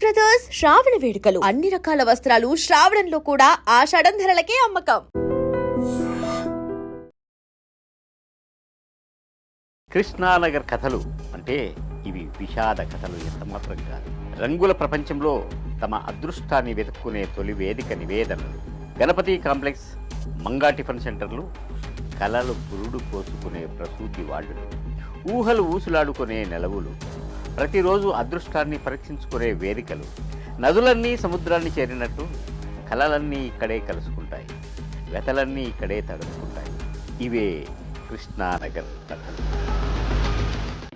Brothers శ్రావణ వేడుకలు అన్ని రకాల వస్త్రాలు శ్రావణంలో కూడా ఆషాఢం ధరలకే అమ్మకం. కృష్ణానగర్ కథలు అంటే ఇవి విషాద కథలు ఎంతమాత్రం కాదు. రంగుల ప్రపంచంలో తమ అదృష్టాన్ని వెతుక్కునే తొలి వేదిక నివేదనలు. గణపతి కాంప్లెక్స్, మంగా టిఫిన్ సెంటర్లు, కలలు పురుడు కోసుకునే ప్రసూతి వాళ్ళు, ఊహలు ఊసులాడుకునే నెలవులు, ప్రతిరోజు అదృష్టాన్ని పరీక్షించుకునే వేదికలు. నదులన్నీ సముద్రాన్ని చేరినట్టు కలలన్నీ ఇక్కడే కలుసుకుంటాయి, వెతలన్నీ ఇక్కడే తడుముకుంటాయి. ఇవే కృష్ణానగర్ కథలు.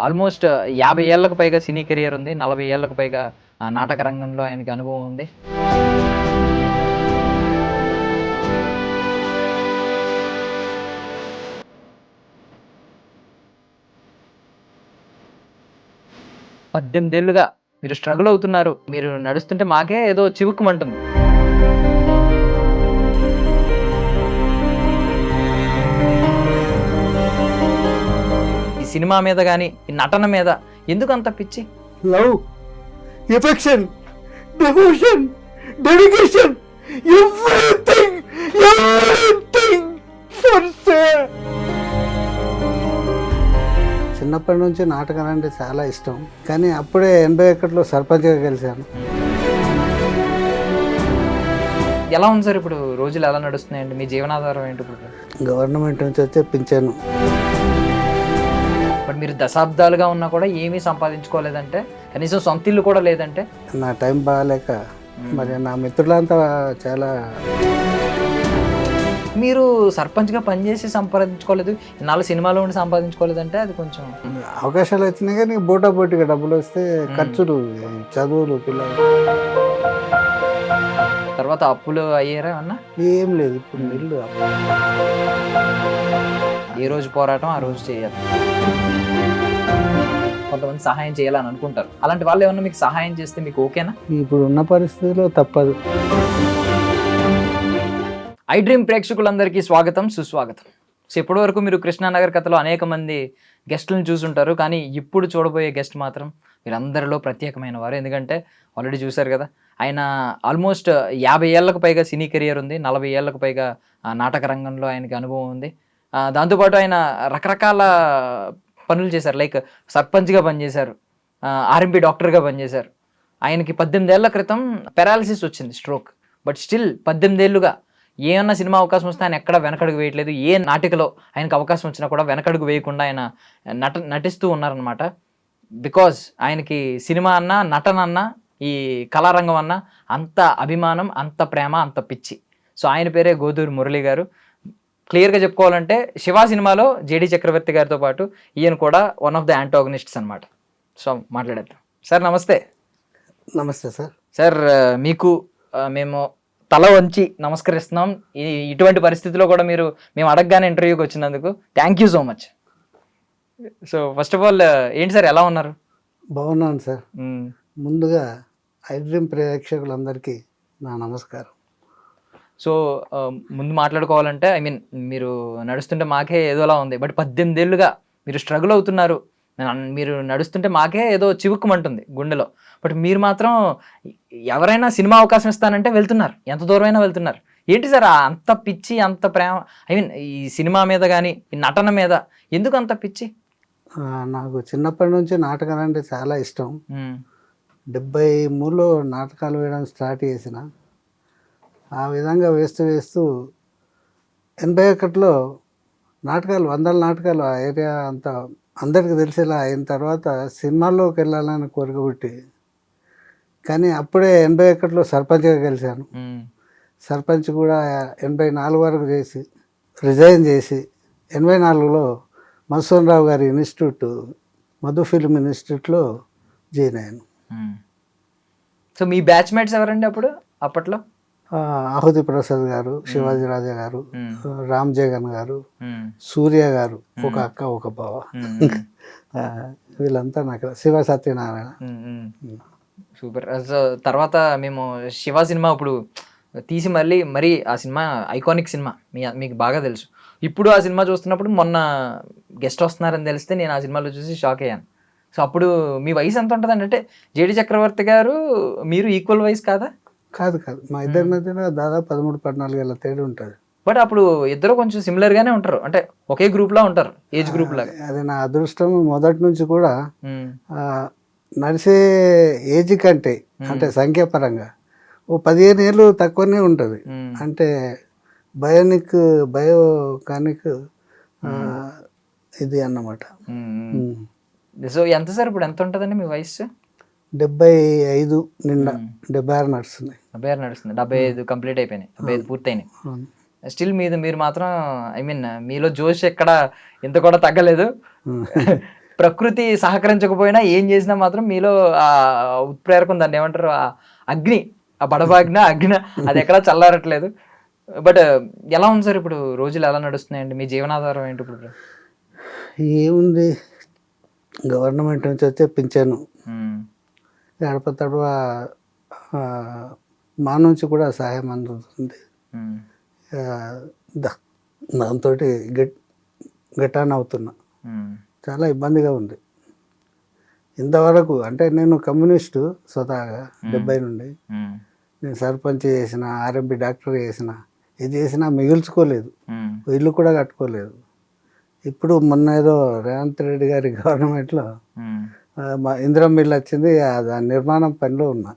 ఆల్మోస్ట్ 50 ఏళ్లకు పైగా సినీ కెరియర్ ఉంది, 40 ఏళ్లకు పైగా నాటక రంగంలో ఆయనకి అనుభవం ఉంది. పద్దెనిమిదేళ్లుగా మీరు స్ట్రగుల్ అవుతున్నారు. మీరు నడుస్తుంటే మాకే ఏదో చివుక్కుమంటుంది. ఈ సినిమా మీద కానీ ఈ నటన మీద ఎందుకు అంత పిచ్చి? Love, affection, devotion, dedication, everything for sale. చిన్నప్పటి నుంచి నాటకాలు అంటే చాలా ఇష్టం, కానీ అప్పుడే 81లో సర్పంచ్గా గెలిచాను. ఎలా ఉంది సార్ ఇప్పుడు? రోజులు ఎలా నడుస్తున్నాయండి? మీ జీవనాధారం ఏంటి ఇప్పుడు? గవర్నమెంట్ నుంచి వచ్చే పింఛను. బట్ మీరు దశాబ్దాలుగా ఉన్నా కూడా ఏమీ సంపాదించుకోలేదంటే, కనీసం సొంత ఇల్లు కూడా లేదంటే? నా టైం బాగాలేక మరి నా మిత్రులంతా చాలా. మీరు సర్పంచ్గా పనిచేసి సంపాదించుకోలేదు, 4 సినిమాలో ఉండి సంపాదించుకోలేదంటే అది కొంచెం. అవకాశాలు వచ్చినాయి కానీ బోటా బోటిగా డబ్బులు వస్తే ఖర్చులు, చదువులు, పిల్లలు. తర్వాత అప్పులు అయ్యారా అన్న? ఏం లేదు, ఇప్పుడు నిల్లు. ఏ రోజు పోరాటం ఆ రోజు చేయాలి. కొంతమంది సహాయం చేయాలని అనుకుంటారు, అలాంటి వాళ్ళు ఏమన్నా మీకు సహాయం చేస్తే మీకు ఓకేనా? ఇప్పుడు ఉన్న పరిస్థితిలో తప్పదు. ఐ డ్రీమ్ ప్రేక్షకులందరికీ స్వాగతం, సుస్వాగతం. సో ఇప్పటి వరకు మీరు కృష్ణానగర్ కథలో అనేక మంది గెస్టులను చూసుంటారు, కానీ ఇప్పుడు చూడబోయే గెస్ట్ మాత్రం వీరందరిలో ప్రత్యేకమైన వారు. ఎందుకంటే ఆల్రెడీ చూశారు కదా, ఆయన ఆల్మోస్ట్ 50 ఏళ్లకు పైగా సినీ కెరియర్ ఉంది, 40 ఏళ్లకు పైగా నాటక రంగంలో ఆయనకి అనుభవం ఉంది. దాంతోపాటు ఆయన రకరకాల పనులు చేశారు, లైక్ సర్పంచ్గా పనిచేశారు, ఆర్ఎంపీ డాక్టర్గా పనిచేశారు. ఆయనకి 18 ఏళ్ల క్రితం పెరాలసిస్ వచ్చింది, స్ట్రోక్. బట్ స్టిల్ 18 ఏళ్ళుగా ఏమన్నా సినిమా అవకాశం వస్తే ఆయన ఎక్కడ వెనకడుగు వేయట్లేదు. ఏ నాటికలో ఆయనకు అవకాశం వచ్చినా కూడా వెనకడుగు వేయకుండా ఆయన నటిస్తూ ఉన్నారనమాట. బికాజ్ ఆయనకి సినిమా అన్నా, నటన అన్నా, ఈ కళారంగం అన్నా అంత అభిమానం, అంత ప్రేమ, అంత పిచ్చి. సో ఆయన పేరే గోదూరి మురళి గారు. క్లియర్గా చెప్పుకోవాలంటే శివ సినిమాలో జేడి చక్రవర్తి గారితో పాటు ఈయన కూడా వన్ ఆఫ్ ద యాంటాగనిస్ట్స్ అనమాట. సో మాట్లాడేద్దాం. సార్ నమస్తే. నమస్తే సార్. సార్ మీకు మేము తల వంచి నమస్కరిస్తున్నాం. ఇటువంటి పరిస్థితిలో కూడా మేము అడగగానే ఇంటర్వ్యూకి వచ్చినందుకు thank you so much. So first of all ఏంటి సార్, ఎలా ఉన్నారు? బాగున్నాను సార్. ముందుగా ఐ డ్రీమ్ ప్రేక్షకులందరికీ నా నమస్కారం. సో ముందు మాట్లాడుకోవాలంటే మీరు నడుస్తుంటే మాకే ఏదోలా ఉంది. బట్ 18 ఏళ్ళుగా మీరు స్ట్రగుల్ అవుతున్నారు. మీరు నడుస్తుంటే మాకే ఏదో చివుక్కుమంటుంది గుండెలో. బట్ మీరు మాత్రం ఎవరైనా సినిమా అవకాశం ఇస్తానంటే వెళ్తున్నారు, ఎంత దూరమైనా వెళ్తున్నారు. ఏంటి సార్ అంత పిచ్చి, అంత ప్రేమ? ఈ సినిమా మీద కానీ ఈ నటన మీద ఎందుకు అంత పిచ్చి? నాకు చిన్నప్పటి నుంచి నాటకాలు అంటే చాలా ఇష్టం. 73లో నాటకాలు వేయడం స్టార్ట్ చేసిన. ఆ విధంగా వేస్తూ 81లో నాటకాలు, 100 నాటకాలు ఆ ఏరియా అంతా అందరికీ తెలిసేలా అయిన తర్వాత సినిమాల్లోకి వెళ్ళాలని కోరిక పుట్టి, కానీ అప్పుడే 81లో సర్పంచ్గా గెలిచాను. సర్పంచ్ కూడా 84 వరకు చేసి రిజైన్ చేసి 84లో మధుసూదన్ రావు గారి ఇన్స్టిట్యూట్, మధు ఫిల్మ్ ఇన్స్టిట్యూట్లో జాయిన్ అయ్యాను. సో మీ బ్యాచ్మేట్స్ ఎవరండి అప్పట్లో? ఆహుతి ప్రసాద్ గారు, శివాజీ రాజా గారు, రామ్ జగన్ గారు, సూర్య గారు, ఒక అక్క ఒక బావ, వీళ్ళంతా నాకు. శివ సత్యనారాయణ. సూపర్. సో తర్వాత మేము శివ సినిమా ఇప్పుడు తీసి మరి ఆ సినిమా ఐకానిక్ సినిమా, మీకు బాగా తెలుసు. ఇప్పుడు ఆ సినిమా చూస్తున్నప్పుడు మొన్న గెస్ట్ వస్తున్నారని తెలిస్తే నేను ఆ సినిమాలో చూసి షాక్ అయ్యాను. సో అప్పుడు మీ వయసు ఎంత ఉంటుందండి? అంటే జేడి చక్రవర్తి గారు మీరు ఈక్వల్ వయసు కాదా? కాదు మా ఇద్దరి మధ్యన దాదాపు 13-14 ఏళ్ళ తేడా ఉంటుంది. బట్ అప్పుడు ఇద్దరు కొంచెం సిమిలర్ గానే ఉంటారు, అంటే ఒకే గ్రూప్ లా ఉంటారు, ఏజ్ గ్రూప్ లాగా. అది నా అదృష్టం. మొదటి నుంచి కూడా నడిచే ఏజ్ కంటే అంటే సంఖ్యాపరంగా ఓ 15 ఏళ్ళు తక్కువనే ఉంటుంది. అంటే బయోకానిక్ ఇది అన్నమాట. సో ఎంత సార్ ఇప్పుడు ఎంత ఉంటుందండి మీ వయసు? 75 నిండా 76 నడుస్తుంది. 76 నడుస్తుంది. 75 కంప్లీట్ అయిపోయినాయి, 75 పూర్తయినాయి. స్టిల్ మీరు మాత్రం మీలో జోష్ ఎక్కడ ఇంత కూడా తగ్గలేదు. ప్రకృతి సహకరించకపోయినా ఏం చేసినా మాత్రం మీలో ఆ ఉత్ప్రేరకం, దాన్ని ఏమంటారు, ఆ అగ్ని, ఆ బడబాగ్న అగ్ని అది ఎక్కడా చల్లారట్లేదు. బట్ ఎలా ఉంది సార్ ఇప్పుడు? రోజులు ఎలా నడుస్తున్నాయండి? మీ జీవనాధారం ఏంటి ఇప్పుడు? ఏముంది, గవర్నమెంట్ నుంచి వచ్చే పింఛను, గడప తడవ మా నుంచి కూడా సహాయం అందుతుంది. దాంతో గట్టాన్ అవుతున్నా. చాలా ఇబ్బందిగా ఉంది ఇంతవరకు. అంటే నేను కమ్యూనిస్టు స్వతహాగా 70 నుండి. నేను సర్పంచ్ చేసిన, ఆర్ఎంపీ డాక్టర్ చేసిన, ఇది చేసినా మిగుల్చుకోలేదు, ఇల్లు కూడా కట్టుకోలేదు. ఇప్పుడు మొన్న ఏదో రేవంత్ రెడ్డి గారి గవర్నమెంట్లో ఇందిరమ్మ ఇల్లు వచ్చింది, దాని నిర్మాణం పనిలో ఉన్నా.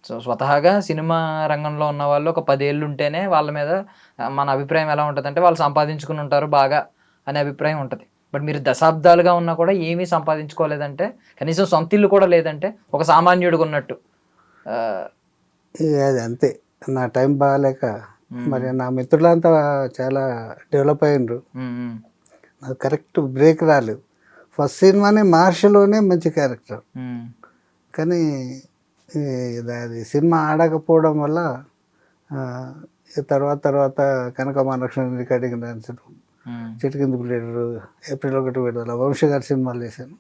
సో స్వతహాగా సినిమా రంగంలో ఉన్న వాళ్ళు ఒక 10 ఏళ్ళు ఉంటేనే వాళ్ళ మీద మన అభిప్రాయం ఎలా ఉంటుంది అంటే వాళ్ళు సంపాదించుకుని ఉంటారు బాగా అనే అభిప్రాయం ఉంటుంది. బట్ మీరు దశాబ్దాలుగా ఉన్నా కూడా ఏమీ సంపాదించుకోలేదంటే, కనీసం సొంత ఇల్లు కూడా లేదంటే ఒక సామాన్యుడిగా ఉన్నట్టు. అది అంతే, నా టైం బాగాలేక. మరి నా మిత్రులంతా చాలా డెవలప్ అయ్యిండ్రు, నాకు కరెక్ట్ బ్రేక్ రాలేదు. ఫస్ట్ సినిమానే మార్షలోనే మంచి క్యారెక్టర్, కానీ అది సినిమా ఆడకపోవడం వల్ల తర్వాత కనక మహాలక్ష్మి రికార్డింగ్ డాన్సర్, చిటికింది ప్లేడరు, ఏప్రిల్ 1 విడుదల, వంశీ గారి సినిమాలు చేశాను.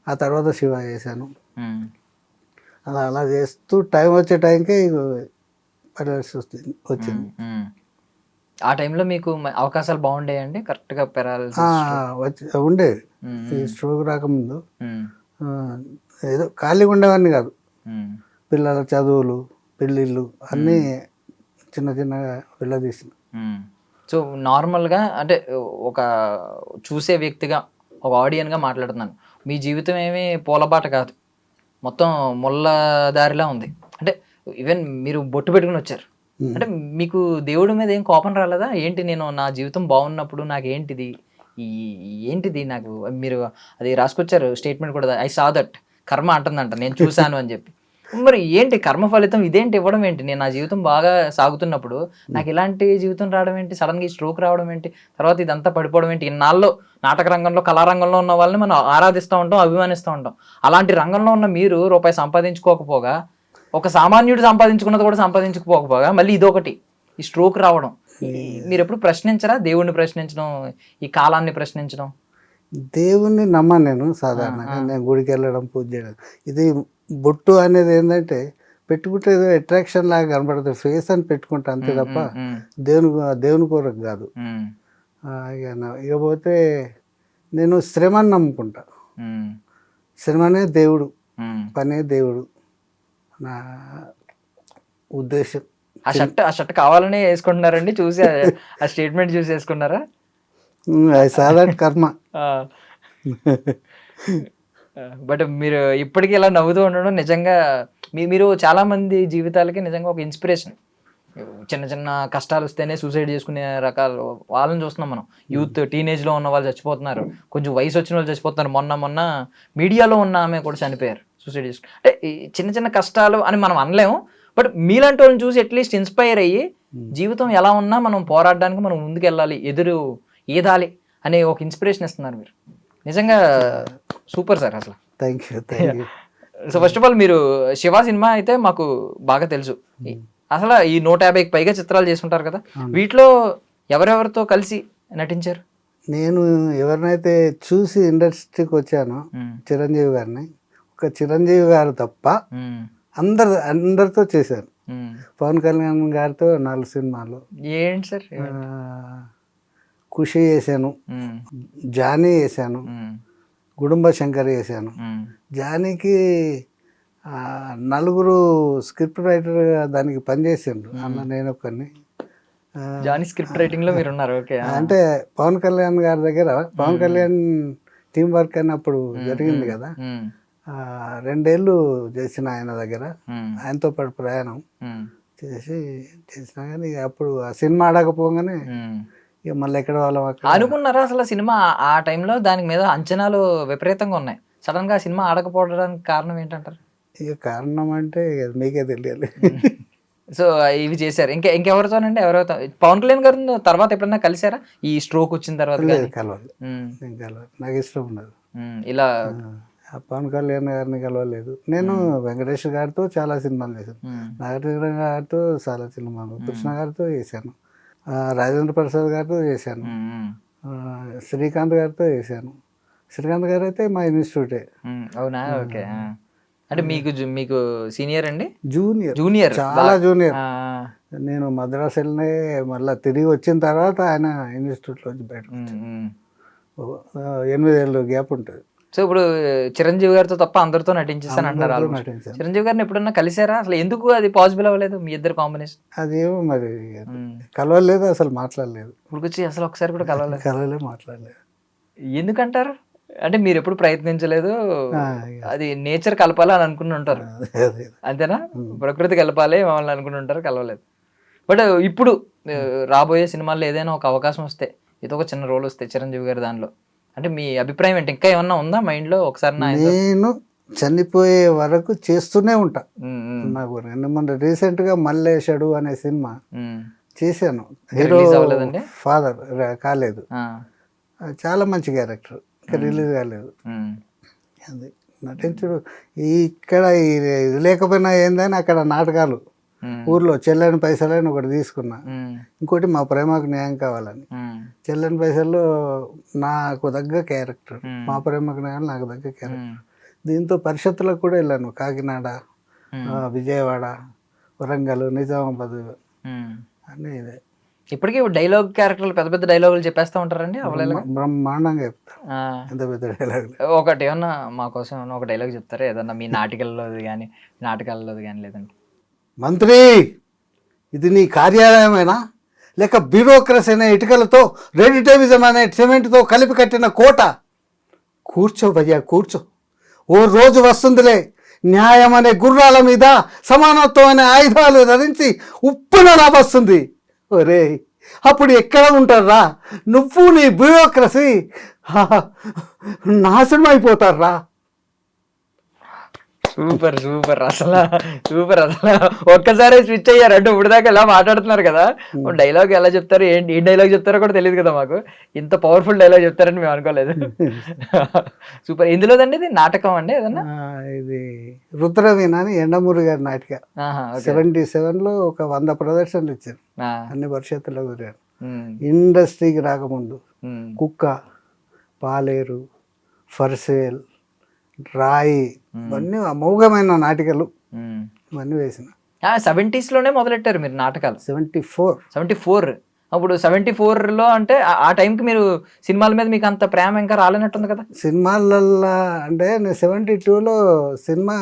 ఆ తర్వాత శివ చేశాను. అలా చేస్తూ టైం వచ్చే టైంకే పడాల్సి వచ్చింది. ఆ టైంలో మీకు అవకాశాలు బాగుండేయండి? కరెక్ట్గా ఉండేది. ఈ స్ట్రోక్ రాకముందు ఏదో ఖాళీగా ఉండేవాడిని కాదు. పిల్లల చదువులు, పెళ్ళిళ్ళు అన్నీ చిన్నగా వెళ్ళదీసిన. సో నార్మల్గా అంటే ఒక చూసే వ్యక్తిగా, ఒక ఆడియన్గా మాట్లాడుతున్నాను. మీ జీవితం ఏమీ పూలబాట కాదు, మొత్తం ముళ్ళ దారిలా ఉంది. అంటే ఈవెన్ మీరు బొట్టు పెట్టుకుని వచ్చారు అంటే మీకు దేవుడి మీద ఏం కోపం రాలేదా? ఏంటి, నేను నా జీవితం బాగున్నప్పుడు నాకేంటిది, ఏంటిది నాకు, మీరు అది రాసుకొచ్చారు స్టేట్మెంట్ కూడా, ఐ సా దట్, కర్మ అంటుందంట నేను చూశాను అని చెప్పి. మరి ఏంటి కర్మ ఫలితం ఇదేంటి ఇవ్వడం ఏంటి? నేను నా జీవితం బాగా సాగుతున్నప్పుడు నాకు ఇలాంటి జీవితం రావడం ఏంటి, సడన్గా ఈ స్ట్రోక్ రావడం ఏంటి, తర్వాత ఇదంతా పడిపోవడం ఏంటి? ఇన్నాళ్ళు నాటక రంగంలో, కళారంగంలో ఉన్న వాళ్ళని మనం ఆరాధిస్తూ ఉంటాం, అభిమానిస్తూ ఉంటాం. అలాంటి రంగంలో ఉన్న మీరు రూపాయి సంపాదించుకోకపోగా, ఒక సామాన్యుడు సంపాదించుకున్నది కూడా సంపాదించుకోకపోగా మళ్ళీ ఇదొకటి, ఈ స్ట్రోక్ రావడం. మీరు ఎప్పుడు ప్రశ్నించరా? దేవుణ్ణి ప్రశ్నించడం, ఈ కాలాన్ని ప్రశ్నించడం? దేవుణ్ణి నమ్మను నేను సాధారణంగా. నేను గుడికి వెళ్ళడం, పూజ చేయడం. ఇది బొట్టు అనేది ఏంటంటే పెట్టుకుంటే ఏదో అట్రాక్షన్ లాగా కనబడుతుంది, ఫేస్ అని పెట్టుకుంటా అంతే తప్ప దేవుని కొరకు కాదు. ఇకపోతే నేను శ్రమని నమ్ముకుంటా. శ్రమనే దేవుడు, పనే దేవుడు నా ఉద్దేశం. ఆ షర్ట్ కావాలనే వేసుకుంటున్నారండి? చూసి ఆ స్టేట్మెంట్ చూసి వేసుకున్నారా? సాధారణ కర్మ. బట్ మీరు ఇప్పటికీ ఇలా నవ్వుతూ ఉండడం నిజంగా మీరు చాలా మంది జీవితాలకి నిజంగా ఒక ఇన్స్పిరేషన్. చిన్న చిన్న కష్టాలు వస్తేనే సూసైడ్ చేసుకునే రకాల వాళ్ళని చూస్తున్నాం మనం. యూత్, టీనేజ్లో ఉన్న వాళ్ళు చచ్చిపోతున్నారు, కొంచెం వయసు వచ్చిన వాళ్ళు చచ్చిపోతున్నారు. మొన్న మీడియాలో ఉన్న ఆమె కూడా చనిపోయారు సూసైడ్ చేసుకుని. అంటే చిన్న చిన్న కష్టాలు అని మనం అనలేము, బట్ మీలాంటి వాళ్ళని చూసి అట్లీస్ట్ ఇన్స్పైర్ అయ్యి జీవితం ఎలా ఉన్నా మనం పోరాడడానికి మనం ముందుకు వెళ్ళాలి, ఈదాలి అనే ఒక ఇన్స్పిరేషన్ ఇస్తున్నారు మీరు. నిజంగా సూపర్ సార్ అసలు. Thank you. So first of all మీరు శివ సినిమా అయితే మాకు బాగా తెలుసు. అసలు ఈ 150కి పైగా చిత్రాలు చేసుకుంటారు కదా, వీటిలో ఎవరెవరితో కలిసి నటించారు? నేను ఎవరినైతే చూసి ఇండస్ట్రీకి వచ్చానో చిరంజీవి గారిని, ఒక చిరంజీవి గారు తప్ప అందరితో చేశాను. పవన్ కళ్యాణ్ గారితో 4 సినిమాలు. ఏంటి సార్? ఖుషి చేశాను, జానీ చేశాను, గుడుంబ శంకర్ చేశాను. జానీకి నలుగురు స్క్రిప్ట్ రైటర్ దానికి పనిచేసిండ్రు, అన్న నేను ఒక్కరిని. జానీ స్క్రిప్ట్ రైటింగ్ లో మీరు ఉన్నారు. ఓకే. అంటే పవన్ కళ్యాణ్ గారి దగ్గర పవన్ కళ్యాణ్ టీం వర్క్ అన్నప్పుడు జరిగింది కదా, 2 ఏళ్ళు చేసిన ఆయన దగ్గర, ఆయనతో పాటు ప్రయాణం చేసినా కానీ అప్పుడు ఆ సినిమా ఆడకపోగానే ఇక మళ్ళీ ఎక్కడ వాళ్ళం అక్కడ. అనుకున్నారా అసలు సినిమా ఆ టైంలో దాని మీద అంచనాలు విపరీతంగా ఉన్నాయి, సడన్ గా సినిమా ఆడకపోవడానికి కారణం ఏంటంటారు? ఇక కారణం అంటే ఇక మీకే తెలియాలి. సో ఇవి చేశారు. ఇంకెవరితోనండి? ఎవరెవరితో? పవన్ కళ్యాణ్ గారు తర్వాత ఎప్పుడన్నా కలిసారా ఈ స్ట్రోక్ వచ్చిన తర్వాత? కలవాలి, నేను కలవాలి, నాకు ఇష్టం ఉండదు ఇలా. పవన్ కళ్యాణ్ గారిని కలవలేదు. నేను వెంకటేష్ గారితో చాలా సినిమాలు చేశాను, నాగార్జున గారితో చాలా సినిమాలు, కృష్ణ గారితో చేశాను, రాజేంద్ర ప్రసాద్ గారితో చేశాను, శ్రీకాంత్ గారితో చేశాను. శ్రీకాంత్ గారు అయితే మా ఇన్స్టిట్యూటే. అవునా? ఓకే. అంటే మీకు సీనియర్ అండి? జూనియర్, చాలా జూనియర్. నేను మద్రాసు వెళ్ళినే మళ్ళీ తిరిగి వచ్చిన తర్వాత ఆయన ఇన్స్టిట్యూట్లోంచి బయట 8 ఏళ్ళు గ్యాప్ ఉంటుంది. సో ఇప్పుడు చిరంజీవి గారితో తప్ప అందరితో నటించేస్తాను అంటారు. చిరంజీవి గారిని ఎప్పుడన్నా కలిసారా? అసలు ఎందుకు అది పాసిబుల్ అవ్వలేదు మీ ఇద్దరు కాంబినేషన్? అదేమో మరి కలవలేదు, అసలు మాట్లాడలేదు. ఇప్పుడు వచ్చి అసలు ఒకసారి కూడా కలవలేదు, మాట్లాడలేదు. ఎందుకంటారు? అంటే మీరు ఎప్పుడు ప్రయత్నించలేదు, అది నేచర్ కలపాలి అని అనుకుని ఉంటారు, అంతేనా? ప్రకృతి కలపాలి మమ్మల్ని అనుకుని ఉంటారు, కలవలేదు. బట్ ఇప్పుడు రాబోయే సినిమాల్లో ఏదైనా ఒక అవకాశం వస్తే, ఏదో ఒక చిన్న రోల్ వస్తే చిరంజీవి గారి దానిలో, అంటే మీ అభిప్రాయం ఏంటి? ఇంకా ఏమన్నా ఉందా మైండ్ లో? ఒకసారి నేను చనిపోయే వరకు చేస్తూనే ఉంటా. నాకు మొన్న రీసెంట్ గా మల్లేశడు అనే సినిమా చేశాను, హీరో ఫాదర్ కాలేదు, చాలా మంచి క్యారెక్టర్, ఇంకా రిలీజ్ కాలేదు. అది నటించుడు ఇక్కడ ఇది లేకపోయినా ఏందని అక్కడ నాటకాలు, ఊర్లో చెల్లని పైసలని ఒకటి తీసుకున్నా, ఇంకోటి మా ప్రేమకు న్యాయం కావాలని. చెల్లని పైసల్లో నాకు తగ్గ క్యారెక్టర్, మా ప్రేమకు న్యాయం నాకు తగ్గ క్యారెక్టర్. దీంతో పరిషత్తులకు కూడా వెళ్ళాను, కాకినాడ, విజయవాడ, వరంగల్, నిజామాబాద్ అన్నీ ఇదే. ఇప్పటికీ డైలాగ్ క్యారెక్టర్లు పెద్ద పెద్ద డైలాగులు చెప్పేస్తా ఉంటారండి? బ్రహ్మాండంగా చెప్తా, ఎంత పెద్ద డైలాగ్. ఒకటి ఏమన్నా మా కోసం ఏమన్నా ఒక డైలాగ్ చెప్తారా? ఏదన్నా మీ నాటకాల్లోది కానీ, నాటకాలలోది కానీ, లేదండి? మంత్రి, ఇది నీ కార్యాలయమేనా లేక బ్యూరోక్రసీ అనే ఇటుకలతో రెడిటేవిజం అనే సిమెంట్తో కలిపి కట్టిన కోట? కూర్చో భయ్యా, కూర్చో. ఓ రోజు వస్తుందిలే, న్యాయం అనే గుర్రాల మీద సమానత్వం అనే ఆయుధాలు ధరించి ఉప్పున వస్తుంది. ఒరే, అప్పుడు ఎక్కడ ఉంటారా నువ్వు, నీ బ్యూరోక్రసీ నాశనం అయిపోతారా. సూపర్ సూపర్, అసలు సూపర్. అసలు ఒక్కసారి స్విచ్ అయ్యారు అంటే ఇప్పుడు దాకా ఎలా మాట్లాడుతున్నారు కదా, డైలాగ్ ఎలా చెప్తారు, ఏంటి ఏ డైలాగ్ చెప్తారో కూడా తెలియదు కదా మాకు. ఇంత పవర్ఫుల్ డైలాగ్ చెప్తారని మేము అనుకోలేదు. సూపర్. ఇందులోదండి ఇది నాటకం అండి ఏదన్నా? ఇది రుద్రవీణ అని ఎండమూరి గారి నాటిక. 77లో ఒక 100 ప్రదర్శనలు ఇచ్చారు, అన్ని భవిష్యత్తులో కుదిరారు. ఇండస్ట్రీకి రాకముందు కుక్క, పాలేరు, ఫర్సేల్, రాయి, ఇవన్నీ అమోఘమైన నాటికలు, ఇవన్నీ వేసిన. 70s లోనే మొదలెట్టారు మీరు నాటకాలు? 74. అప్పుడు 74లో అంటే ఆ టైంకి మీరు సినిమాల మీద మీకు అంత ప్రేమ ఇంకా రాలేనట్టుంది కదా? సినిమాలల్లో అంటే నేను 72లో సినిమా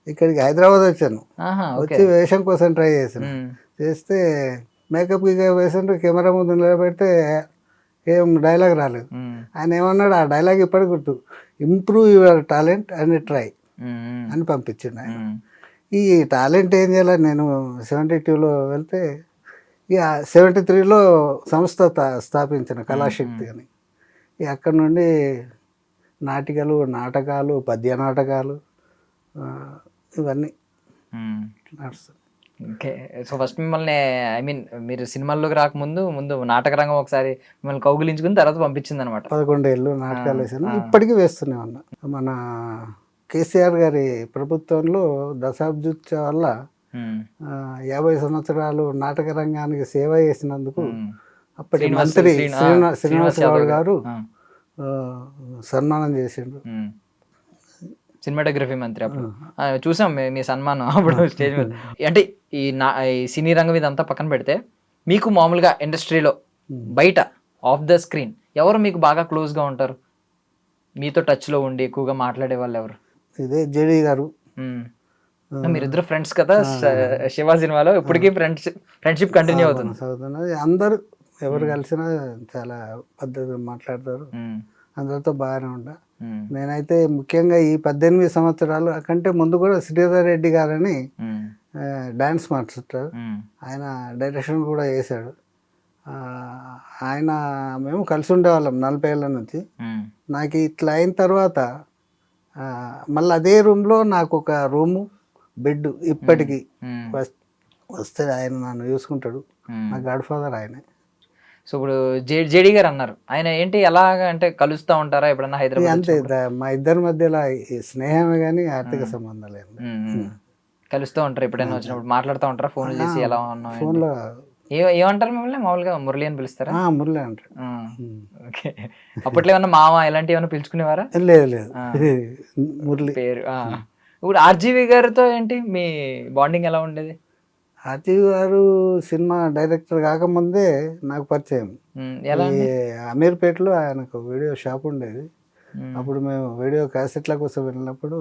ఇక్కడికి హైదరాబాద్ వచ్చాను, వచ్చి వేషం కోసం ట్రై చేశాను. చేస్తే మేకప్ వేసాను, కెమెరా ముందు నిలబెడితే ఏం డైలాగ్ రాలేదు. ఆయన ఏమన్నాడు, ఆ డైలాగ్ ఇప్పటికి గుర్తు, improve your talent and try అని పంపించిండు ఆయన. ఈ టాలెంట్ ఏం చేయాలి, నేను 72లో వెళ్తే ఇక 73లో సంస్థ స్థాపించిన కళాశక్తి అని. ఇక అక్కడ నుండి నాటికలు, నాటకాలు, పద్య నాటకాలు, ఇవన్నీ నడుస్తుంది. ఓకే. సో ఫస్ట్ మిమ్మల్ని మీరు సినిమాల్లోకి రాకముందు ముందు నాటక రంగం ఒకసారి మిమ్మల్ని కౌగులించుకుని తర్వాత పంపించింది అనమాట. 11 ఏళ్ళు నాటకాలు వేసాను, ఇప్పటికీ వేస్తూనే ఉన్నా. మన కేసీఆర్ గారి ప్రభుత్వంలో దశాబ్దోత్సవం వల్ల 50 సంవత్సరాలు నాటక రంగానికి సేవ చేసినందుకు అప్పటి మంత్రి శ్రీనివాసరావు గారు సన్మానం చేసిండ్రు. సినిమాటోగ్రఫీ మంత్రి అప్పుడు చూసాం మీ సన్మానం అప్పుడు స్టేజ్ మీద. అంటే ఈ సినీ రంగం ఇదంతా పక్కన పెడితే మీకు మామూలుగా ఇండస్ట్రీలో బయట ఆఫ్ ద స్క్రీన్ ఎవరు మీకు బాగా క్లోజ్గా ఉంటారు? మీతో టచ్ లో ఉండి ఎక్కువగా మాట్లాడే వాళ్ళు ఎవరు? ఇదే జేడి గారు. మ్మ్. మీరిద్దరు ఫ్రెండ్స్ కదా, శివ సినిమాలో ఇప్పటికీ ఫ్రెండ్షిప్ కంటిన్యూ అవుతుంది. చదువుతున్నది అందరూ ఎవరు కలిసినా చాలా పద్ధతిగా మాట్లాడతారు, మ్మ్. అందరితో బాగానే ఉంటా. మ్మ్. నేనైతే ముఖ్యంగా ఈ 18 సంవత్సరాలు కంటే ముందు కూడా శ్రీధర్ రెడ్డి గారని మ్మ్. డ్యాన్స్ మాస్టర్, మ్మ్. ఆయన డైరెక్షన్ కూడా చేశాడు. ఆ, ఆయన మేము కలిసి ఉండేవాళ్ళం 40 ఏళ్ళ నుంచి. మ్మ్. నాకు ఇట్లా అయిన తర్వాత మళ్ళీ అదే రూమ్లో నాకు ఒక రూము, బెడ్ ఇప్పటికీ మ్మ్. వస్తే ఆయన నన్ను చూసుకుంటాడు. మ్మ్. నా గాడ్ ఫాదర్ ఆయనే. సో ఇప్పుడు జేడి గారు అన్నారు, ఆయన ఏంటి ఎలాగా అంటే కలుస్తూ ఉంటారా ఎప్పుడన్నా ఇక హైదరాబాద్ అంతే వచ్చినప్పుడు? మా ఇద్దరి మధ్యలో ఈ స్నేహమే కానీ ఆర్థిక సంబంధాలు ఏం లేవు. మ్మ్. కలుస్తూ ఉంటారు ఎప్పుడైనా వచ్చినప్పుడు, మాట్లాడుతూ ఉంటారా ఫోన్లు చేసి ఎలా ఉన్నావు ఏంటి? ఫోన్లో ఏమంటారు మిమ్మల్ని మామూలుగా? మురళి అని పిలుస్తారా? మురళి అంటాడు. ఓకే. అప్పట్లో ఏమన్నా మామ ఇలాంటివి ఏమైనా పిలుచుకునేవారా? లేదు లేదు, మురళి పేరు ఇప్పుడు ఆర్జీవి గారితో ఏంటి మీ బాండింగ్ ఎలా ఉండేది? ఆర్జీవి గారు సినిమా డైరెక్టర్ కాకముందే నాకు పరిచయం. ఎలా ఈ అమీర్పేటలో ఆయనకు వీడియో షాప్ ఉండేది. అప్పుడు మేము వీడియో క్యాసెట్ల కోసం వెళ్ళినప్పుడు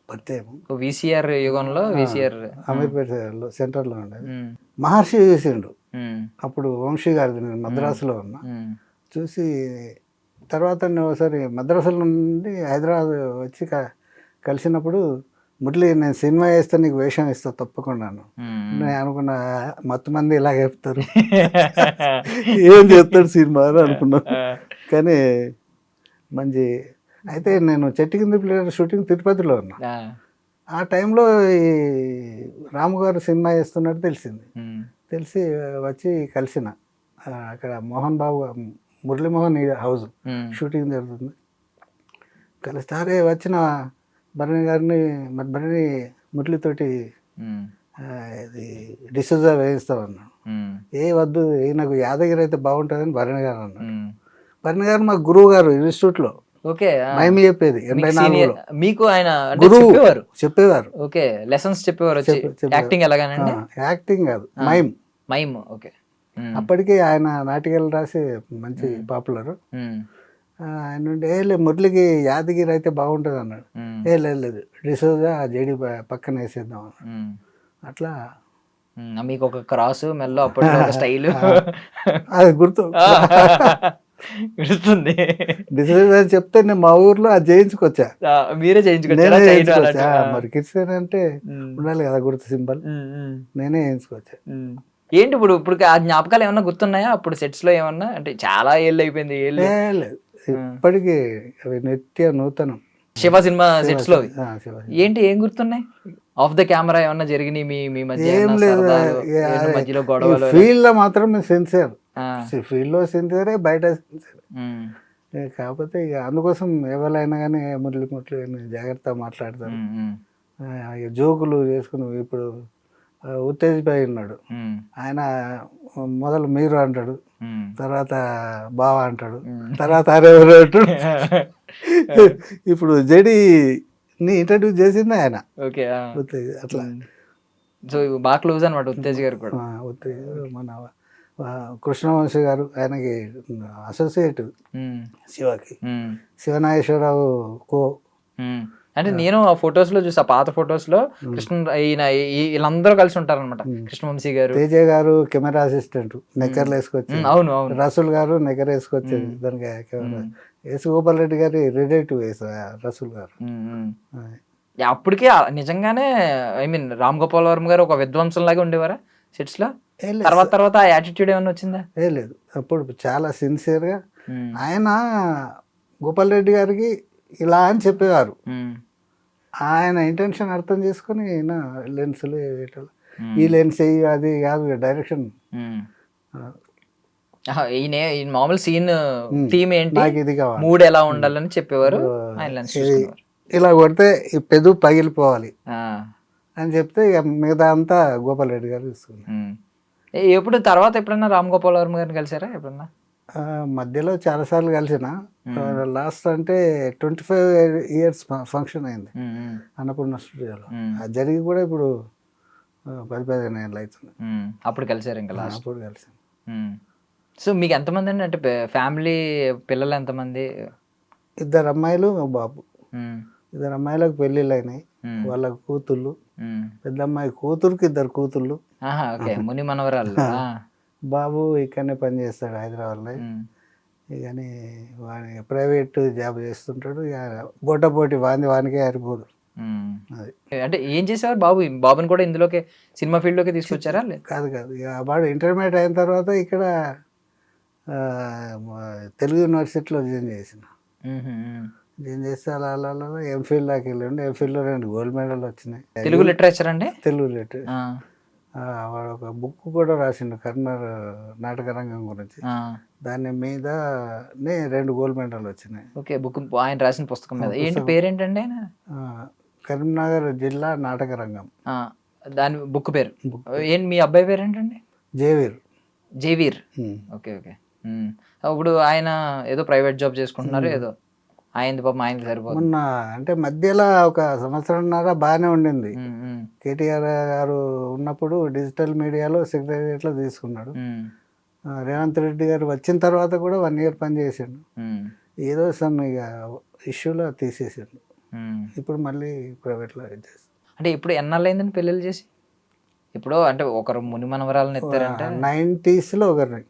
పరిచయం. విసిఆర్ యుగంలో విసిఆర్ అమీర్పేటలో సెంటర్లో ఉండేది. మహర్షి చూసిండు అప్పుడు, వంశీ గారిది. నేను మద్రాసులో ఉన్నా. చూసి తర్వాత నేను ఒకసారి మద్రాసులో నుండి హైదరాబాద్ వచ్చి కలిసినప్పుడు, మురళి నేను సినిమా వేస్తే నీకు వేషం ఇస్తా తప్పకుండా. నేను అనుకున్నా మొత్తం మంది ఇలా చెప్తారు, ఏం చెప్తాడు సినిమా అని అనుకున్నా. కానీ మంచి అయితే నేను చెట్టు కింద ప్లేయర్ షూటింగ్ తిరుపతిలో ఉన్నా. ఆ టైంలో ఈ రాము గారు సినిమా చేస్తున్నట్టు తెలిసింది. తెలిసి వచ్చి కలిసిన. అక్కడ మోహన్ బాబు, మురళీమోహన్ హౌస్ షూటింగ్ జరుగుతుంది. కలిస్తే అరే వచ్చిన భరణి గారిని, మరి భరణి మురళితోటి ఇది డిసోజా వేయిస్తామన్నాడు. వద్దు, నాకు యాదగిరి అయితే బాగుంటుందని భరణి గారు అన్నాడు. భరణి గారు మా గురువు గారు ఇన్స్టిట్యూట్లో. ఓకే. మైమి చెప్పేది 84లో. మీకు ఆయన గురువు చెప్పేవారు. ఓకే, లెసన్స్ చెప్పేవారు. యాక్టింగ్ ఎలాగానండి? యాక్టింగ్ కాదు, మైమ్. మైమ్. ఓకే. అప్పటికి ఆయన నాటికలు రాసి మంచి పాపులర్. ఆయన ఉండి మురళికి యాదగిరి అయితే బాగుంటుంది అన్నాడు. లేదు డిసోజా జేడి పక్కన వేసేద్దాం అన్నాడు. అట్లా మీకు ఒక క్రాస్ మెల్లో అప్పట్లో ఒక స్టైల్ అది గుర్తు గుర్తుంది. డిసోజా అని చెప్తే నేను మా ఊర్లో అది చేయించుకొచ్చా. మీరే చేయించుకొచ్చా? మరి కిడ్సన్ అంటే ఉండాలి కదా గుర్తు, సింబల్. నేనే చేయించుకొచ్చా. ఏంటి ఇప్పుడు ఆ జ్ఞాపకాలు ఏమన్నా గుర్తున్నాయా అప్పుడు సెట్స్ లో ఏమన్నా? అంటే చాలా ఏళ్ళు అయిపోయింది. లేదు, ఇప్పటికీ అవి నిత్య నూతనం. శివ సినిమా సెట్స్ లో ఏంటి ఏం గుర్తున్నాయి? ఆఫ్ ద కెమెరా ఏమన్నా జరిగినాయి మీ మధ్య? ఏం లేదు, మధ్యలో గొడవలు? ఫీల్డ్ లో మాత్రం సిన్సియర్, ఫీల్డ్ లో సిన్సియరే, బయట సిన్సియర్. కాకపోతే ఇక అందుకోసం ఎవరైనా కానీ మురళి జాగ్రత్తగా మాట్లాడతారు. జోకులు చేసుకుని, ఇప్పుడు ఉత్తేజ్ భాయ్ ఉన్నాడు, ఆయన మొదలు మీరు అంటాడు, తర్వాత బావా అంటాడు, తర్వాత అరెవరు అంటాడు. ఇప్పుడు జడిని ఇంట్రడ్యూస్ చేసింది ఆయన. ఓకే. ఉత్తేజ్ అట్లా. సో బాగా క్లోజ్ అనమాట ఉత్తేజ్ గారు కూడా. ఉత్తేజ్ మన కృష్ణవంశీ గారు, ఆయనకి అసోసియేట్ శివకి, శివనాగేశ్వరరావు కో. అంటే నేను ఆ ఫొటోస్ లో చూసా, పాత ఫొటోస్ లో కృష్ణ వీళ్ళందరూ కలిసి ఉంటారు అనమాట. కృష్ణవంశీ గారు, తేజ గారు కెమెరా అసిస్టెంట్, నెక్కర్లు వేసుకొచ్చి. అవును అవును. రసూల్ గారు నెక్కర్ వేసుకొచ్చేది దానికి కెమెరా. ఎస్ గోపాల్ రెడ్డి గారి రిలేటివ్ రసూల్ గారు. అప్పటికే నిజంగానే ఐ మీన్ రామ్ గోపాల్ వర్మ గారు ఒక విద్వాంసం లాగా ఉండేవారా సెట్స్ లో? తర్వాత ఆ యాటిట్యూడ్ ఏమైనా వచ్చిందా? లేదు, అప్పుడు చాలా సిన్సియర్ గా. ఆయన గోపాల్ రెడ్డి గారికి ఇలా అని చెప్పేవారు. ఆయన ఇంటెన్షన్ అర్థం చేసుకుని ఈయన లెన్సులు ఈ లెన్స్ వేయి, అది కాదు డైరెక్షన్. ఈయన మామూలు సీన్ థీమ్ ఏంటి, నాకు ఇది కావాలి, మూడ్ ఎలా ఉండాలని చెప్పేవారు. ఇలా కొడితే ఈ పెదు పగిలిపోవాలి అని చెప్తే ఇక మిగతా అంతా గోపాల్ రెడ్డి గారు తీసుకున్నారు. ఎప్పుడు తర్వాత ఎప్పుడన్నా రామ్ గోపాల్ వర్మ గారిని కలిసారా ఎప్పుడన్నా? మధ్యలో చాలాసార్లు కలిసిన. లాస్ట్ అంటే 25 years ఫంక్షన్ అయింది అన్నపూర్ణ స్టూడియోలో. అది జరిగి కూడా ఇప్పుడు 10-15 ఏళ్ళు అవుతుంది. అప్పుడు కలిసారు ఇంకా లాస్ట్? అప్పుడు కలిసాను. సో మీకు ఎంతమంది అండి, అంటే ఫ్యామిలీ పిల్లలు ఎంతమంది? ఇద్దరు అమ్మాయిలు ఒక బాబు. ఉమ్, ఇద్దరు అమ్మాయిలకు పెళ్ళిళ్ళు అయినాయి, ఉమ్, వాళ్ళ కూతుళ్ళు. ఉమ్. పెద్ద అమ్మాయి కూతురుకి ఇద్దరు కూతుళ్ళు. ఆహా, ఓకే, ముని మనవరాళ్ళు. బాబు ఇక్కడనే పని చేస్తాడు హైదరాబాద్లో. ఉమ్, కానీ వాని ప్రైవేట్ జాబ్ చేస్తుంటాడు. ఇక పోటీ వానికే సరిపోదు. ఉమ్. అది అంటే ఏం చేసేవారు బాబు? బాబుని కూడా ఇందులోకి సినిమా ఫీల్డ్లోకి తీసుకొచ్చారా? కాదు ఇక వాడు ఇంటర్మీడియట్ అయిన తర్వాత ఇక్కడ మా తెలుగు యూనివర్సిటీలో జాయిన్ చేసిన. జాయిన్ చేస్తే అలా ఎంఫిల్ దాకా వెళ్ళండి. ఎంఫిల్లో 2 గోల్డ్ మెడల్ వచ్చినాయి. తెలుగు లిటరేచర్ అండి? తెలుగు లిటరేచర్. వాడు ఒక బుక్ కూడా రాసిండు కర్నూలు నాటక రంగం గురించి. దాని మీదనే 2 గోల్డ్ మెడల్ వచ్చినాయి. ఓకే, బుక్ ఆయన రాసిన పుస్తకం మీద. ఏంటి పేరేంటండి ఆయన? కరీంనగర్ జిల్లా నాటక రంగం. దాని బుక్ పేరు ఏంటి? మీ అబ్బాయి పేరు ఏంటండి? జేవీర్. జేవీర్. Okay okay. ఇప్పుడు ఆయన ఏదో ప్రైవేట్ జాబ్ చేసుకుంటున్నారు ఏదో. ఆయనది పాపం ఆయనకి సరిపోతుంది. మొన్న అంటే మధ్యలో ఒక సంవత్సరంన్నర బాగానే ఉండింది. కేటీఆర్ గారు ఉన్నప్పుడు డిజిటల్ మీడియాలో సెక్రటరియట్లో తీసుకున్నాడు. రేవంత్ రెడ్డి గారు వచ్చిన తర్వాత కూడా 1 ఇయర్ పని చేసిండు. ఏదో సమ్ ఇక ఇష్యూలో తీసేసాడు. ఇప్పుడు మళ్ళీ ప్రైవేట్లో చేస్తాడు. అంటే ఇప్పుడు ఎన్నాళ్ళు అయిందండి పెళ్ళిళ్ళు చేసి? ఇప్పుడు అంటే ఒకరు ముని మనవరాలను ఎత్తారంటే 90s ఒకరిని,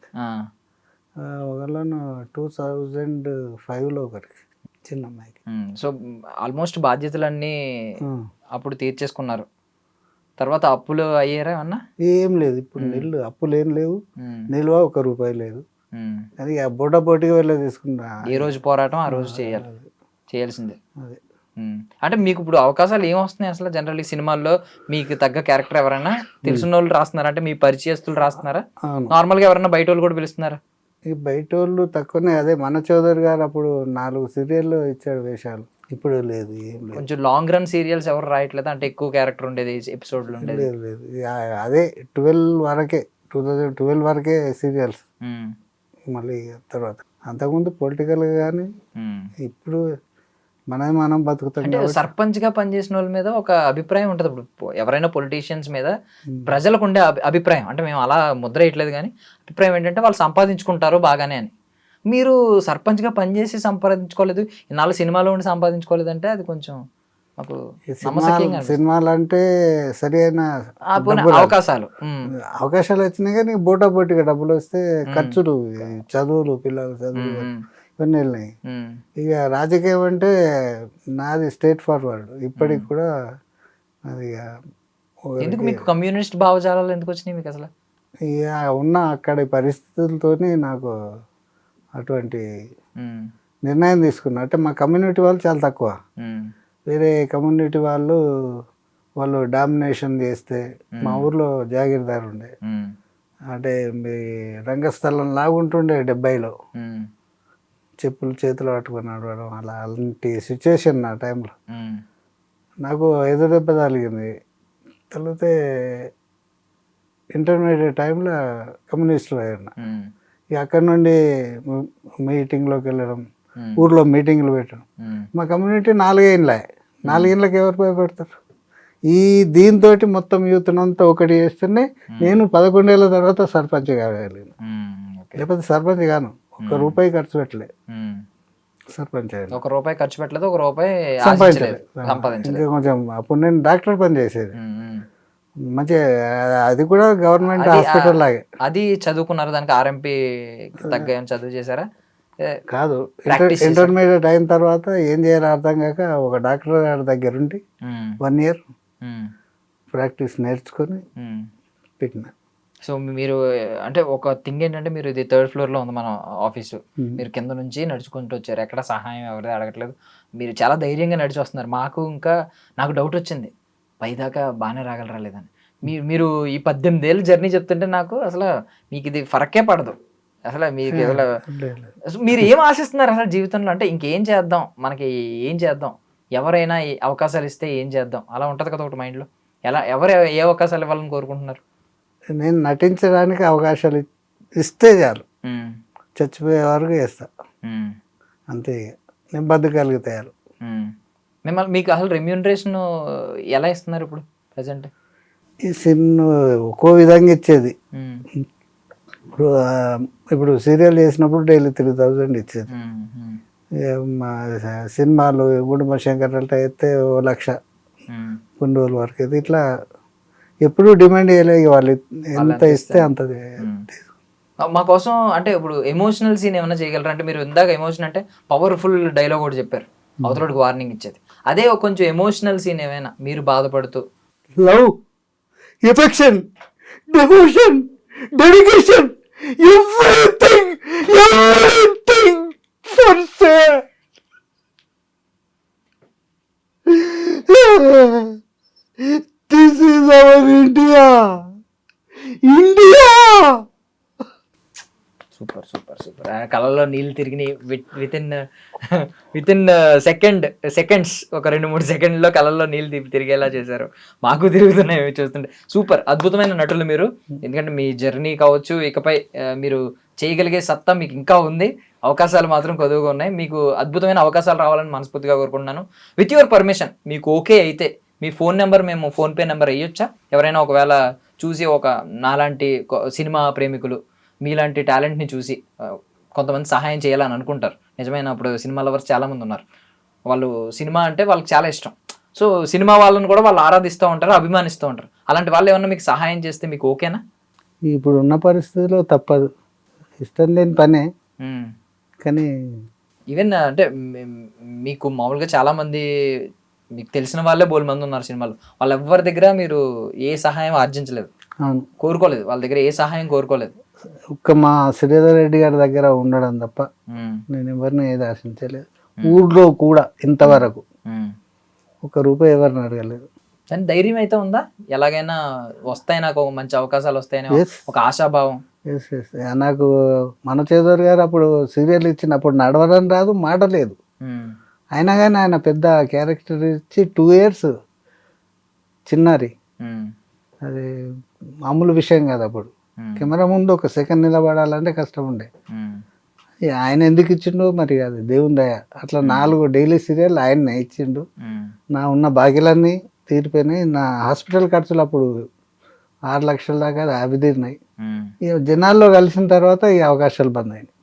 ఒకళ్ళను 2005లో ఒకరికి, చిన్న అమ్మాయికి. సో ఆల్మోస్ట్ బాధ్యతలన్నీ అప్పుడు తీర్చేసుకున్నారు. తర్వాత అప్పులు అయ్యారా అన్న? ఏం లేదు ఇప్పుడు అప్పులు ఏం లేవు. నిల్వ 1 రూపాయి లేదు. అది పోటీగా వెళ్ళి తీసుకున్నా. ఏ రోజు పోరాటం ఆ రోజు చేయాల్సిందే. అంటే మీకు ఇప్పుడు అవకాశాలు ఏం వస్తున్నాయి అసలు? జనరల్ సినిమాల్లో మీకు తగ్గ క్యారెక్టర్ ఎవరైనా తెలిసిన వాళ్ళు రాస్తున్నారా? అంటే మీ పరిచయస్తులు రాస్తున్నారా? నార్మల్గా ఎవరైనా బయట వాళ్ళు కూడా పిలుస్తున్నారా? ఈ బయట వాళ్ళు తక్కువనే. అదే మన చౌదరి గారు అప్పుడు 4 సీరియల్లో ఇచ్చాడు వేషాలు. ఇప్పుడు లేదు, ఏం లేదు. కొంచెం లాంగ్ రన్ సీరియల్స్ ఎవరు రాయట్లేదు అంటే ఎక్కువ క్యారెక్టర్ ఉండేది ఎపిసోడ్లు ఉండేది? లేదు. అదే 12 వరకే, 2012 వరకే సీరియల్స్. మళ్ళీ తర్వాత అంతకుముందు పొలిటికల్ కానీ ఇప్పుడు మనం బతుకుతాం. అంటే సర్పంచ్ గా పనిచేసిన వాళ్ళ మీద ఒక అభిప్రాయం ఉంటుంది. ఇప్పుడు ఎవరైనా పొలిటీషియన్స్ మీద ప్రజలకు ఉండే అభిప్రాయం, అంటే మేము అలా ముద్ర వేయట్లేదు కానీ అభిప్రాయం ఏంటంటే వాళ్ళు సంపాదించుకుంటారు బాగానే అని. మీరు సర్పంచ్ గా పనిచేసి సంపాదించుకోలేదు, ఇన్నాళ్ళు సినిమాలో ఉండి సంపాదించుకోలేదు అంటే అది కొంచెం మాకు సినిమాలు అంటే సరి అయిన అవకాశాలు వచ్చినాయి కానీ పోటీగా డబ్బులు వస్తే ఖర్చులు, చదువులు, పిల్లలు చదువులు ఇవన్నీ వెళ్ళినాయి. ఇక రాజకీయం అంటే నాది స్ట్రేట్ ఫార్వర్డ్ ఇప్పటికి కూడా. అది ఎందుకు మీకు కమ్యూనిస్ట్ భావజాలాలు ఎందుకు వచ్చినాయి మీకు అసలు? ఇక ఉన్న అక్కడి పరిస్థితులతోని నాకు అటువంటి నిర్ణయం తీసుకున్నా. అంటే మా కమ్యూనిటీ వాళ్ళు చాలా తక్కువ. వేరే కమ్యూనిటీ వాళ్ళు డామినేషన్ చేస్తే, మా ఊర్లో జాగీర్దారు ఉండే, అంటే మీ రంగస్థలం లాగుంటుండే 70లో, చెప్పులు చేతులు పట్టుకొని నడవడం, అలాంటి సిచ్యువేషన్ నా టైంలో. నాకు ఎదురు దెబ్బ తగిలింది. తగిలితే ఇంటర్మీడియట్ టైంలో కమ్యూనిస్టులు అయ్యాను. ఇక అక్కడ నుండి మీటింగ్లోకి వెళ్ళడం, ఊర్లో మీటింగ్లు పెట్టడం. మా కమ్యూనిటీ 4 ఏళ్ళకి ఎవరు భయపడతారు? దీంతో మొత్తం యూత్నంతా ఒకటి చేస్తేనే నేను 11 ఏళ్ళ తర్వాత సర్పంచ్ కాగలిగాను. లేకపోతే సర్పంచ్ గాను, 1 రూపాయి ఖర్చు పెట్టలేదు. సర్పంచ్ 1 రూపాయి ఖర్చు పెట్టలేదు, 1 రూపాయి సంపాదించలేదు. ఇంకా కొంచెం అప్పుడు నేను డాక్టర్ పని చేసేది మంచిగా. అది కూడా గవర్నమెంట్ హాస్పిటల్ లాగే. అది చదువుకున్నారు, దానికి ఆర్ఎంపీ తగ్గ చదువు చేశారా? కాదు, ఇంటర్మీడియట్ అయిన తర్వాత ఏం చేయాలో అర్థం కాక ఒక డాక్టర్ గారి దగ్గర ఉండి 1 ఇయర్ ప్రాక్టీస్ నేర్చుకొని పెట్టిన. సో మీరు అంటే ఒక థింగ్ ఏంటంటే, మీరు ఇది 3rd ఫ్లోర్లో ఉంది మన ఆఫీసు, మీరు కింద నుంచి నడుచుకుంటూ వచ్చారు, ఎక్కడ సహాయం ఎవరిది అడగట్లేదు, మీరు చాలా ధైర్యంగా నడిచి వస్తున్నారు. నాకు డౌట్ వచ్చింది, పైదాకా బాగానే రాగలరా లేదని. మీరు ఈ 18 ఏళ్ళ జర్నీ చెప్తుంటే నాకు అసలు మీకు ఇది ఫరకే పడదు అసలు. మీకు మీరు ఏం ఆశిస్తున్నారు అసలు జీవితంలో? అంటే ఇంకేం చేద్దాం, మనకి ఏం చేద్దాం, ఎవరైనా అవకాశాలు ఇస్తే ఏం చేద్దాం, అలా ఉంటుంది కదా ఒకటి మైండ్లో. ఎవరు ఏ అవకాశాలు ఇవ్వాలని కోరుకుంటున్నారు? నేను నటించడానికి అవకాశాలు ఇస్తే చాలు, చచ్చిపోయే వరకు చేస్తా అంతే. నేను బతకగలిగితే చాలు. మీకు అసలు రెమ్యూనరేషన్ ఎలా ఇస్తున్నారు ఇప్పుడు ప్రజెంట్? ఈ సిన్ ఒక్కో విధంగా ఇచ్చేది. ఇప్పుడు సీరియల్ చేసినప్పుడు డైలీ 3000 ఇచ్చేది. సినిమాలు గుండుమ శంకర్ అయితే 1,00,000 గుండోలు వరకు అయితే ఇట్లా ఎప్పుడూ డిమాండ్ చేయలేదు. వాళ్ళు ఎంత ఇస్తే అంత మా కోసం అంటే ఇప్పుడు ఎమోషనల్ సీన్ ఏమైనా చేయగలరా? అంటే మీరు ఇందాక ఎమోషన్ అంటే పవర్ఫుల్ డైలాగ్ కూడా చెప్పారు, అవతలకి వార్నింగ్ ఇచ్చేది. అదే కొంచెం ఎమోషనల్ సీన్ ఏమైనా మీరు బాధపడుతూ love, affection, devotion, dedication, everything for sale. This is our India. Super super super. కళ్ళలో నీళ్ళు తిరిగి విత్ ఇన్ సెకండ్స్ ఒక 2-3 సెకండ్లో కళ్ళల్లో నీళ్ళు తిరిగేలా చేశారు. మాకు తిరుగుతున్నాయి చూస్తుంటే. సూపర్, అద్భుతమైన నటులు మీరు. ఎందుకంటే మీ జర్నీ కావచ్చు, ఇకపై మీరు చేయగలిగే సత్తా మీకు ఇంకా ఉంది. అవకాశాలు మాత్రం కొద్దిగా ఉన్నాయి. మీకు అద్భుతమైన అవకాశాలు రావాలని మనస్ఫూర్తిగా కోరుకుంటున్నాను. విత్ యువర్ పర్మిషన్, మీకు ఓకే అయితే మీ ఫోన్ నెంబర్ మేము ఫోన్పే నెంబర్ వేయొచ్చా? ఎవరైనా ఒకవేళ చూసి నాలాంటి సినిమా ప్రేమికులు మీలాంటి టాలెంట్ని చూసి కొంతమంది సహాయం చేయాలని అనుకుంటారు. నిజమైన ఇప్పుడు సినిమా లవర్స్ చాలామంది ఉన్నారు. వాళ్ళు సినిమా అంటే వాళ్ళకి చాలా ఇష్టం. సో సినిమా వాళ్ళని కూడా వాళ్ళు ఆరాధిస్తూ ఉంటారు, అభిమానిస్తూ ఉంటారు. అలాంటి వాళ్ళు ఏమన్నా మీకు సహాయం చేస్తే మీకు ఓకేనా? ఇప్పుడు ఉన్న పరిస్థితిలో తప్పదు, ఇష్టం లేని పనే. కానీ ఈవెన్ అంటే మీకు మామూలుగా చాలామంది మీకు తెలిసిన వాళ్ళే బోల్ మంది ఉన్నారు సినిమాలో. వాళ్ళ ఎవరి దగ్గర మీరు ఏ సహాయం ఆర్జించలేదు, కోరుకోలేదు, వాళ్ళ దగ్గర ఏ సహాయం కోరుకోలేదు. ఒక్క మా శ్రీధర్ రెడ్డి గారి దగ్గర ఉండడం తప్ప నేను ఎవరిని ఏది ఆశించలేదు. ఊళ్ళో కూడా ఇంతవరకు ₹1 ఎవరిని అడగలేదు. కానీ ధైర్యం అయితే ఉందా? ఎలాగైనా వస్తాయి, నాకు మంచి అవకాశాలు వస్తాయని ఒక ఆశాభావం. నాకు మన చేదోర్ గారు అప్పుడు సీరియల్ ఇచ్చినప్పుడు నడవడం రాదు, మాట లేదు. అయినా కానీ ఆయన పెద్ద క్యారెక్టర్ ఇచ్చి 2 years చిన్నారి, అది మామూలు విషయం కాదు. అప్పుడు కెమెరా ముందు 1 second నిలబడాలంటే కష్టం ఉండే. ఆయన ఎందుకు ఇచ్చిండు మరి, అది దేవుని దయ. అట్లా 4 డైలీ సీరియల్ ఆయన్నే ఇచ్చిండు. నా ఉన్న బాకీలన్నీ తీరిపోయినాయి. నా హాస్పిటల్ ఖర్చులు అప్పుడు 6 లక్షల దాకా అవి తీరినాయి. ఇక జనాల్లో కలిసిన తర్వాత ఈ అవకాశాలు బంద్ అయినాయి.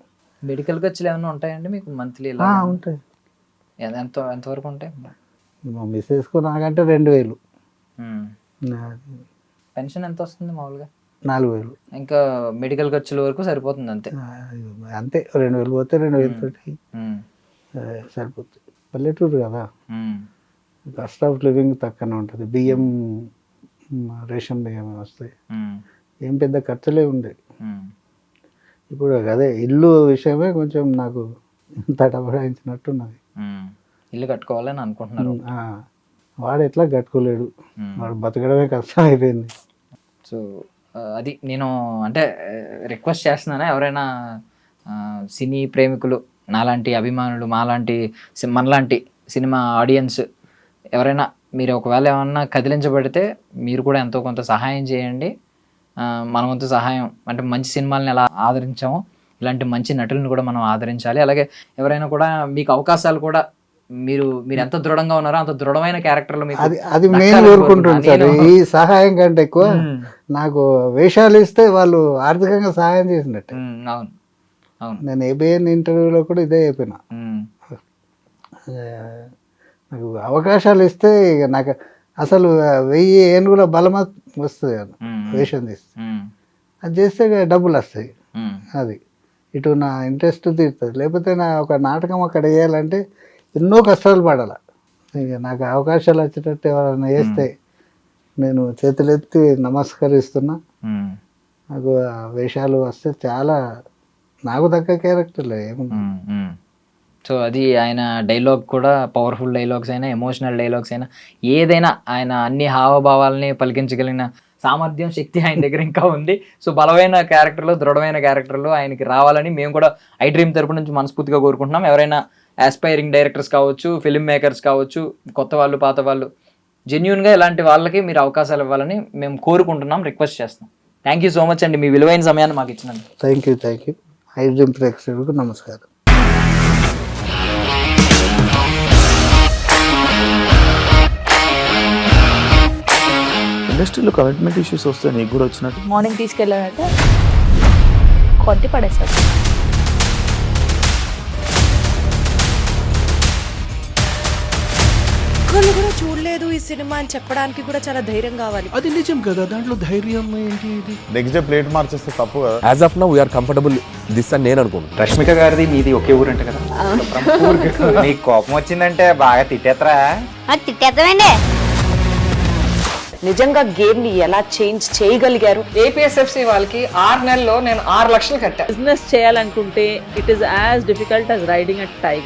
మెడికల్ ఖర్చులు ఏమైనా ఉంటాయండి మీకు మంత్లీ? ఉంటాయి. ఎంతవరకు ఉంటాయి? మా మిస్సెస్కు నాకంటే 2,000. పెన్షన్ ఎంత వస్తుంది మామూలుగా? 4,000. ఇంకా మెడికల్ ఖర్చుల వరకు సరిపోతుంది అంతే. అంతే, 2,000 పోతే 2,000 తోటి సరిపోతుంది. పల్లెటూరు కదా, కాస్ట్ ఆఫ్ లివింగ్ తక్కువనే ఉంటుంది. బియ్యం, రేషన్ బియ్యం వస్తాయి, ఏం పెద్ద ఖర్చులే ఉండేవి. ఇప్పుడు అదే ఇల్లు విషయమే కొంచెం నాకు తటపడాయించినట్టున్నది. ఇల్లు కట్టుకోవాలని అనుకుంటున్నారు. వాడు ఎట్లా కట్టుకోలేడు, వాడు బతకడమే కష్టం అయిపోయింది. సో అది నేను అంటే రిక్వెస్ట్ చేస్తున్నాను, ఎవరైనా సినీ ప్రేమికులు, నాలాంటి అభిమానులు, మనలాంటి సినిమా ఆడియన్స్ ఎవరైనా మీరు ఒకవేళ ఏమన్నా కదిలించబడితే మీరు కూడా ఎంతో కొంత సహాయం చేయండి. మన వంతు సహాయం అంటే మంచి సినిమాలను ఎలా ఆదరించామో ఇలాంటి మంచి నటులను కూడా మనం ఆదరించాలి. అలాగే ఎవరైనా కూడా మీకు అవకాశాలు కూడా మీరు ఎంత దృఢంగా ఉన్నారో అంత దృఢమైన క్యారెక్టర్లు అది నేను కోరుకుంటున్నాను. ఈ సహాయం కంటే ఎక్కువ నాకు వేషాలు ఇస్తే వాళ్ళు ఆర్థికంగా సహాయం చేసినట్టు. అవును అవును, నేను ఏబిఎన్ ఇంటర్వ్యూలో కూడా ఇదే చెప్పిన. నాకు అవకాశాలు ఇస్తే ఇక నాకు అసలు 1000 ఏనుగుల బలం వస్తుంది కదా వేషం తీస్తే. అది చేస్తే డబ్బులు వస్తాయి. అది ఇటు నా ఇంట్రెస్ట్ తీరుతుంది. లేకపోతే నా ఒక నాటకం అక్కడ వేయాలంటే ఎన్నో కష్టాలు పడాల. ఇక నాకు అవకాశాలు వచ్చేటట్టు ఎవరైనా వేస్తే నేను చేతులెత్తి నమస్కరిస్తున్నా. నాకు వేషాలు వస్తే చాలా నాకు తగ్గ క్యారెక్టర్లే ఏముంది. సో అది ఆయన డైలాగ్ కూడా పవర్ఫుల్ డైలాగ్స్ అయినా, ఎమోషనల్ డైలాగ్స్ అయినా, ఏదైనా ఆయన అన్ని హావభావాలని పలికించగలిగిన సామర్థ్యం, శక్తి ఆయన దగ్గర ఇంకా ఉంది. సో బలమైన క్యారెక్టర్లు, దృఢమైన క్యారెక్టర్లు ఆయనకి రావాలని మేము కూడా ఐ డ్రీమ్ తరపు నుంచి మనస్ఫూర్తిగా కోరుకుంటున్నాం. ఎవరైనా ఆస్పైరింగ్ డైరెక్టర్స్ కావచ్చు, ఫిల్మ్ మేకర్స్ కావచ్చు, కొత్త వాళ్ళు, పాత వాళ్ళు, జెన్యున్గా ఇలాంటి వాళ్ళకి మీరు అవకాశాలు ఇవ్వాలని మేము కోరుకుంటున్నాం, రిక్వెస్ట్ చేస్తున్నాం. థ్యాంక్ యూ సో మచ్ అండి, మీ విలువైన సమయాన్ని మాకు ఇచ్చినందుకు. Thank you. ఐ డ్రీమ్ ప్రేక్షకులకు నమస్కారం. ఇండస్ట్రీలో కమిట్మెంట్ ఇష్యూస్ వస్తే నీకు కూడా వచ్చినట్టు? మార్నింగ్ తీసుకెళ్ళానంటే కొట్టి పడేస్తారు. ఒక్కళ్ళు కూడా చూడలేదు ఈ సినిమా అని చెప్పడానికి కూడా చాలా ధైర్యం కావాలి. అది నిజం కదా, దాంట్లో ధైర్యం ఏంటి? ఇది నెక్స్ట్ డే ప్లేట్ మార్చేస్తే తప్పు కదా. As of now we are comfortable this అని నేను అనుకుంటున్నాను. రష్మిక గారిది మీది ఒకే ఊరు అంట కదా? మీకు కోపం వచ్చిందంటే బాగా తిట్టేత్తరా? తిట్టేద్దామండి. నిజంగా గేమ్ ని ఎలా చేంజ్ చేయగలిగారు? ఏపీఎస్ఎఫ్సి వాళ్ళకి 6 నెలల్లో నేను 6 లక్షలు కట్టా. బిజినెస్ చేయాలనుకుంటే it is as difficult as riding a tiger.